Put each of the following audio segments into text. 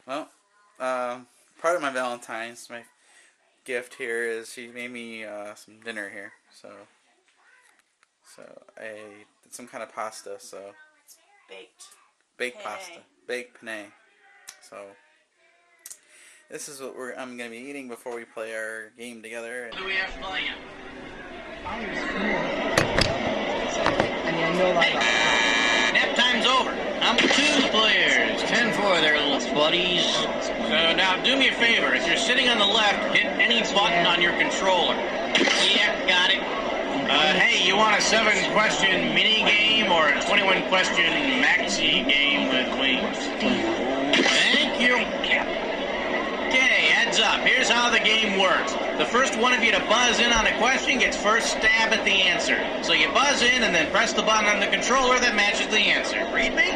Well, part of my Valentine's, my gift here is she made me some dinner here. So I did some kind of pasta. So baked Penne. pasta, baked penne. So this is what I'm gonna be eating before we play our game together. What do we have for you? I mean, I know a lot about that. Nap time's over. I'm 2 players. 10-4 there, little buddies. So now do me a favor. If you're sitting on the left, hit any button on your controller. Yeah, got it. Hey, you want a 7-question mini game or a 21-question maxi game with wings? Thank you. Okay, heads up. Here's how the game works. The first one of you to buzz in on a question gets first stab at the answer. So you buzz in and then press the button on the controller that matches the answer. Read me?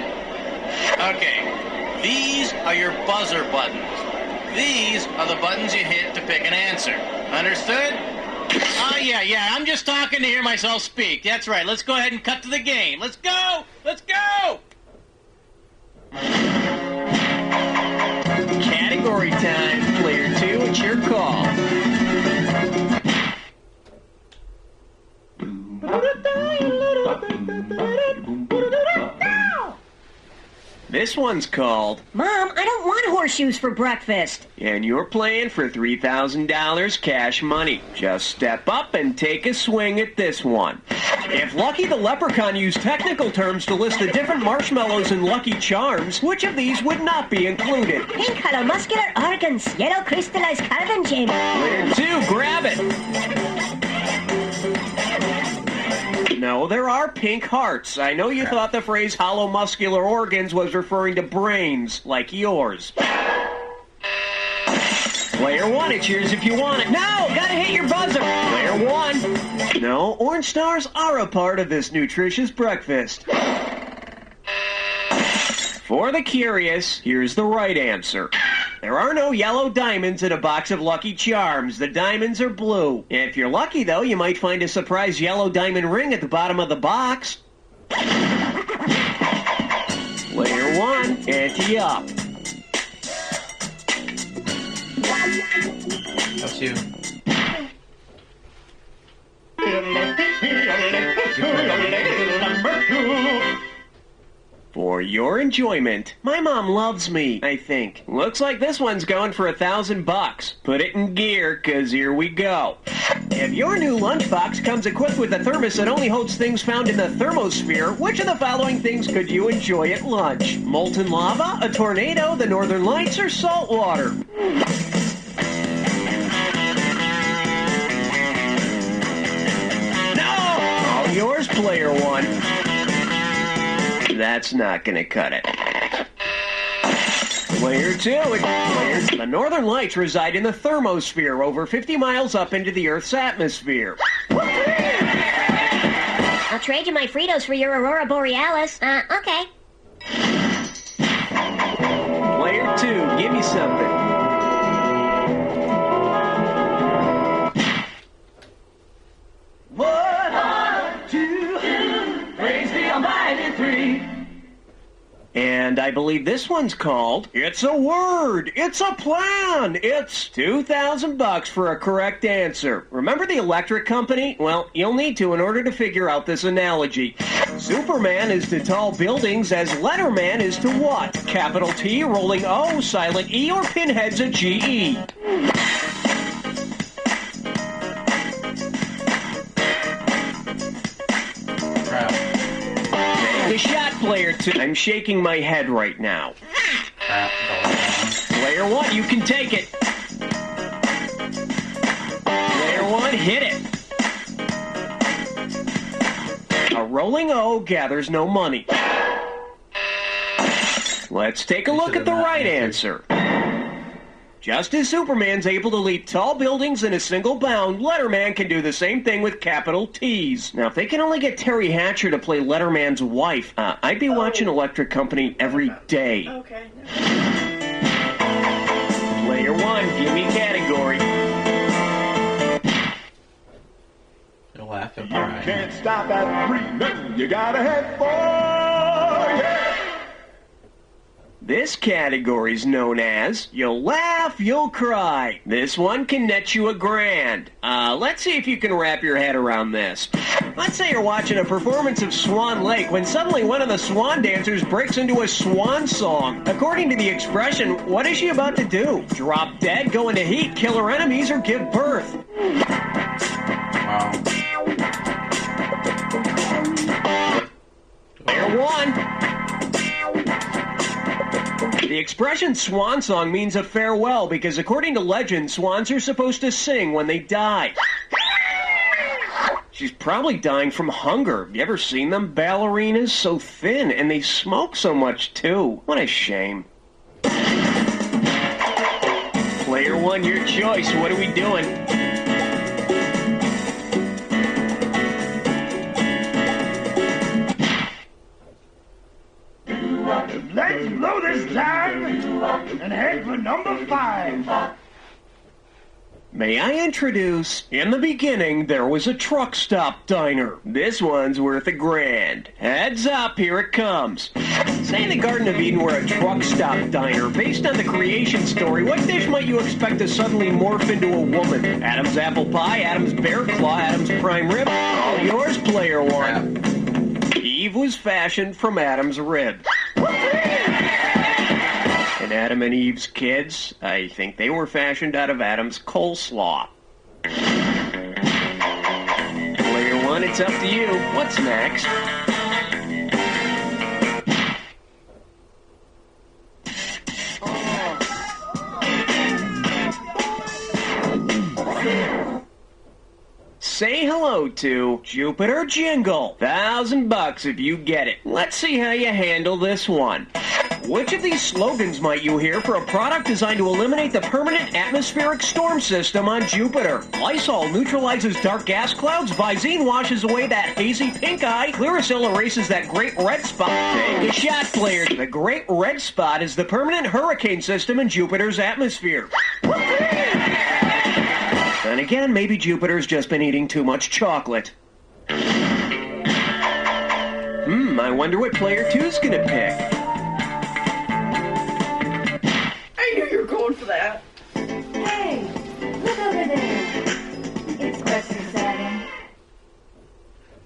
Okay. These are your buzzer buttons. These are the buttons you hit to pick an answer. Understood? Oh, yeah. I'm just talking to hear myself speak. That's right. Let's go ahead and cut to the game. Let's go! Let's go! Category time. Player 2, it's your call. This one's called... Mom, I don't want horseshoes for breakfast. And you're playing for $3,000 cash money. Just step up and take a swing at this one. If Lucky the Leprechaun used technical terms to list the different marshmallows in Lucky Charms, which of these would not be included? Pink muscular organs, yellow crystallized carbon gem. Player 2, grab it. No, there are pink hearts. I know you thought the phrase hollow muscular organs was referring to brains, like yours. Player 1, it's yours if you want it. No, gotta hit your buzzer. Player 1. No, orange stars are a part of this nutritious breakfast. For the curious, here's the right answer. There are no yellow diamonds in a box of Lucky Charms. The diamonds are blue. If you're lucky, though, you might find a surprise yellow diamond ring at the bottom of the box. Player 1, ante up. That's you. For your enjoyment, my mom loves me, I think. Looks like this one's going for $1,000. Put it in gear, 'cause here we go. If your new lunchbox comes equipped with a thermos that only holds things found in the thermosphere, which of the following things could you enjoy at lunch? Molten lava, a tornado, the northern lights, or salt water? No! All yours, player 1. That's not gonna cut it. Player 2, the northern lights reside in the thermosphere over 50 miles up into the Earth's atmosphere. I'll trade you my Fritos for your Aurora Borealis. Okay. Player 2, give me something. And I believe this one's called, It's a Word, It's a Plan, It's $2,000 for a correct answer. Remember the electric company? Well, you'll need to in order to figure out this analogy. Superman is to tall buildings as Letterman is to what? Capital T, rolling O, silent E, or pinheads at GE? The shot, player 2. I'm shaking my head right now. Player 1, you can take it. Player 1, hit it. A rolling O gathers no money. Let's take a look at the right answer. Just as Superman's able to leap tall buildings in a single bound, Letterman can do the same thing with capital T's. Now, if they can only get Terry Hatcher to play Letterman's wife, I'd be watching Electric Company every day. Okay. Player 1, give me category. You'll laugh and You cry. can't stop at 3, no, you gotta head for, yeah. This category's known as You'll Laugh, You'll Cry. This one can net you $1,000. Let's see if you can wrap your head around this. Let's say you're watching a performance of Swan Lake when suddenly one of the swan dancers breaks into a swan song. According to the expression, what is she about to do? Drop dead, go into heat, kill her enemies, or give birth? Wow. Player one. The expression swan song means a farewell because according to legend, swans are supposed to sing when they die. She's probably dying from hunger. You ever seen them ballerinas? So thin, and they smoke so much too. What a shame. Player one, your choice. What are we doing? Let's blow this time and head for number 5. May I introduce, in the beginning, there was a truck stop diner. This one's worth $1,000. Heads up, here it comes. Say the Garden of Eden were a truck stop diner. Based on the creation story, what dish might you expect to suddenly morph into a woman? Adam's apple pie, Adam's bear claw, Adam's prime rib? All yours, player one. Eve was fashioned from Adam's rib. And Adam and Eve's kids, I think they were fashioned out of Adam's coleslaw. Player one, it's up to you. What's next? Say hello to Jupiter Jingle. $1,000 if you get it. Let's see how you handle this one. Which of these slogans might you hear for a product designed to eliminate the permanent atmospheric storm system on Jupiter? Lysol neutralizes dark gas clouds, Visine washes away that hazy pink eye, Clearasil erases that great red spot. Take a shot, player. The great red spot is the permanent hurricane system in Jupiter's atmosphere. Then again, maybe Jupiter's just been eating too much chocolate. I wonder what player two's gonna pick. I knew you were going for that. Hey, look over there. It's question 7.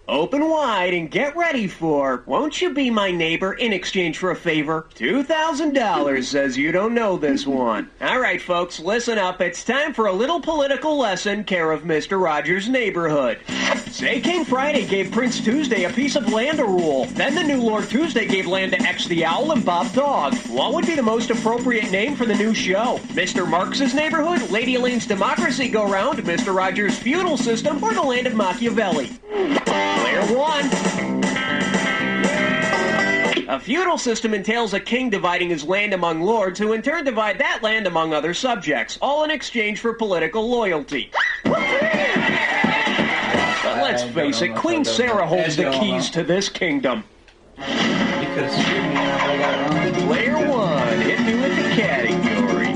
Open wide and get ready for Won't You Be My Neighbor in Exchange for a Favor? $2,000 says you don't know this one. All right, folks, listen up. It's time for a little political lesson care of Mr. Rogers' Neighborhood. Say King Friday gave Prince Tuesday a piece of land to rule. Then the new Lord Tuesday gave land to X the Owl and Bob Dog. What would be the most appropriate name for the new show? Mr. Marx's Neighborhood, Lady Elaine's Democracy Go Round, Mr. Rogers' Feudal System, or the Land of Machiavelli? Player one. A feudal system entails a king dividing his land among lords who in turn divide that land among other subjects, all in exchange for political loyalty. But let's face it, Queen Sarah holds the keys to this kingdom. You could have screwed me if I got it wrong. Player one, hit me with the category.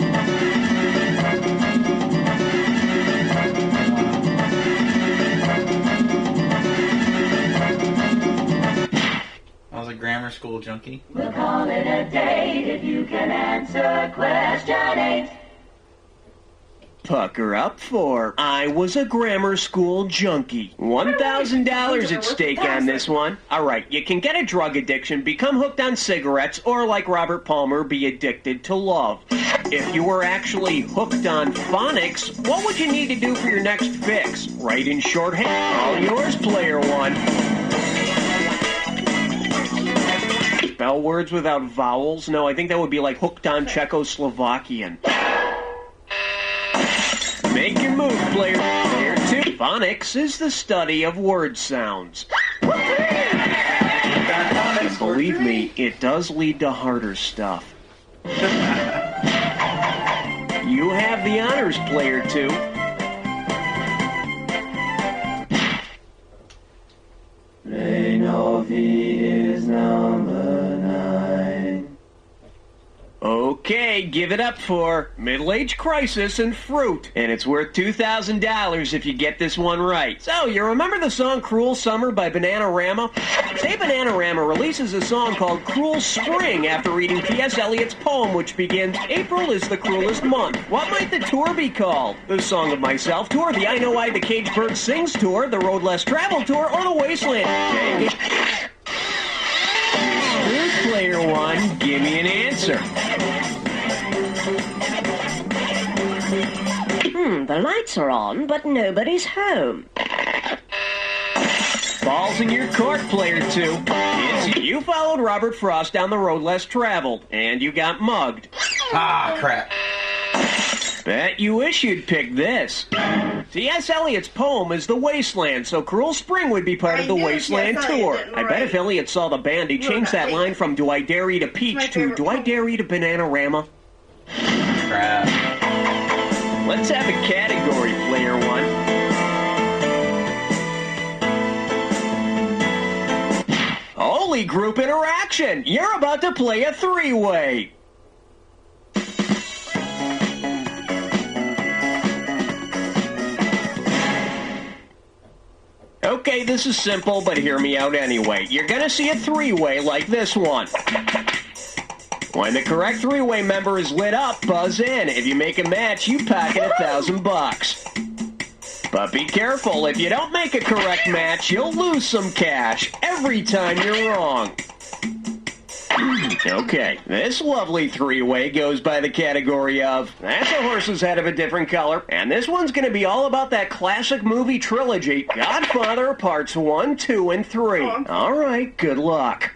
I was a grammar school junkie. We'll call it a date if you can answer question 8. Pucker up for I was a grammar school junkie. $1,000 at stake on this one. All right, you can get a drug addiction, become hooked on cigarettes, or like Robert Palmer, be addicted to love. If you were actually hooked on phonics, what would you need to do for your next fix? Write in shorthand. All yours, player one. Spell words without vowels? No, I think that would be like hooked on Czechoslovakian. Make your move, player. Player two. Phonics is the study of word sounds. And believe me, it does lead to harder stuff. You have the honors, player two. Reinovi is number 9. Okay, give it up for Middle-Age Crisis and Fruit. And it's worth $2,000 if you get this one right. So, you remember the song Cruel Summer by Bananarama? Say Bananarama releases a song called Cruel Spring after reading T.S. Eliot's poem, which begins, April is the cruelest month. What might the tour be called? The Song of Myself Tour, the I Know I the Caged Bird Sings Tour, the Road Less Traveled Tour, or the Wasteland? Take it. Player one, give me an answer. The lights are on, but nobody's home. Ball's in your court, player two. It's you followed Robert Frost down the road less traveled, and you got mugged. Ah, crap. Bet you wish you'd picked this. T.S. Eliot's poem is The Wasteland, so Cruel Spring would be part of the Wasteland Tour. I bet if Eliot saw the band, he'd change that line from Do I Dare Eat a Peach to Do I Dare Eat a Bananarama? Crap. Let's have a category, player one. Holy group interaction! You're about to play a three-way. Okay, this is simple, but hear me out anyway. You're gonna see a three-way like this one. When the correct three-way member is lit up, buzz in. If you make a match, you pocket $1,000. But be careful, if you don't make a correct match, you'll lose some cash every time you're wrong. Okay, this lovely three-way goes by the category of That's a Horse's Head of a Different Color, and this one's going to be all about that classic movie trilogy, Godfather Parts 1, 2, and 3. All right, good luck.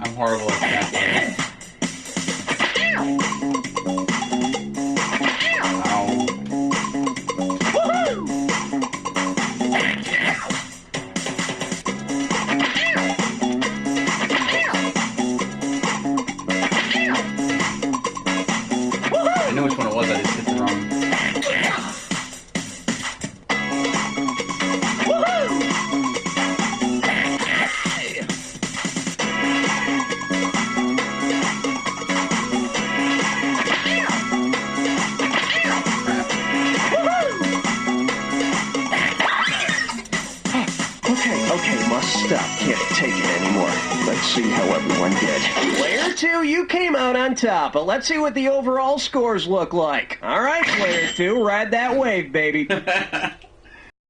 I'm horrible at that. I knew which one it was, I just hit the wrong. Okay, must stop. Can't take it anymore. Let's see how everyone did. Player two, you came out on top, but let's see what the overall scores look like. All right, player two, ride that wave, baby.